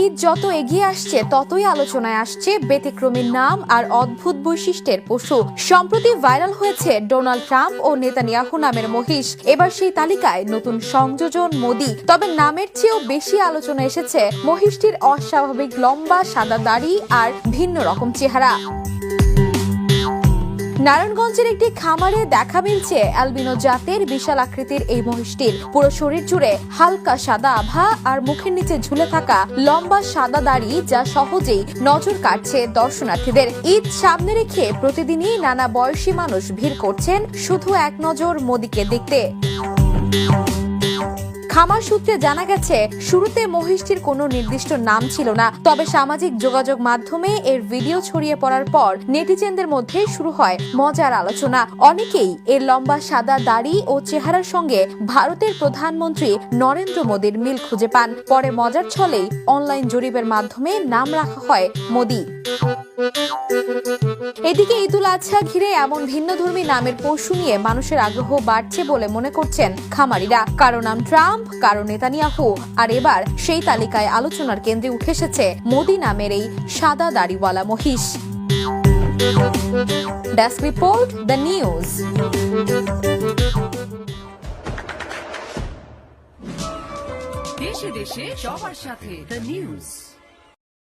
ঈদ যত এগিয়ে আসছে ততই আলোচনায় আসছে ব্যতিক্রমী নাম আর অদ্ভুত বৈশিষ্ট্যের পশু। সম্প্রতি ভাইরাল হয়েছে ডোনাল্ড ট্রাম্প ও নেতানিয়াহু নামের মহিষ। এবার সেই তালিকায় নতুন সংযোজন মোদি। তবে নামের চেয়েও বেশি আলোচনা এসেছে মহিষটির অস্বাভাবিক লম্বা সাদা দাড়ি আর ভিন্ন রকম চেহারা। নারায়ণগঞ্জের একটি খামারে দেখা মিলছে অ্যালবিনো জাতের বিশাল আকৃতির এই মহিষটির। পুরো শরীর জুড়ে হালকা সাদা আভা আর মুখের নিচে ঝুলে থাকা লম্বা সাদা দাড়ি, যা সহজেই নজর কাটছে দর্শনার্থীদের। ঈদ সামনে রেখে প্রতিদিনই নানা বয়সী মানুষ ভিড় করছেন শুধু এক নজর মোদিকে দেখতে। খামার সূত্রে জানা গেছে, শুরুতে মহিষটির কোনো নির্দিষ্ট নাম ছিল না, তবে সামাজিক যোগাযোগ মাধ্যমে এর ভিডিও ছড়িয়ে পড়ার পর নেটিজেনদের মধ্যে শুরু হয় মজার আলোচনা। অনেকেই এর লম্বা সাদা দাড়ি ও চেহারার সঙ্গে ভারতের প্রধানমন্ত্রী নরেন্দ্র মোদীর মিল খুঁজে পান। পরে মজার ছলেই অনলাইন জরিপের মাধ্যমে নাম রাখা হয় মোদি। এদিকে ঈদুল আজহা ঘিরে এমন ভিন্নধর্মী নামের পশু নিয়ে মানুষের আগ্রহ বাড়ছে বলে মনে করছেন খামারিরা। কারো নাম ট্রাম্প, কারো নেতানিয়াহু, আর এবার সেই তালিকায় আলোচনার কেন্দ্রে উঠে এসেছে মোদি নামের এই সাদা দাড়িওয়ালা মহিষ। Desk report, the news. দেশে দেশে সবার সাথে, দ্য নিউজ।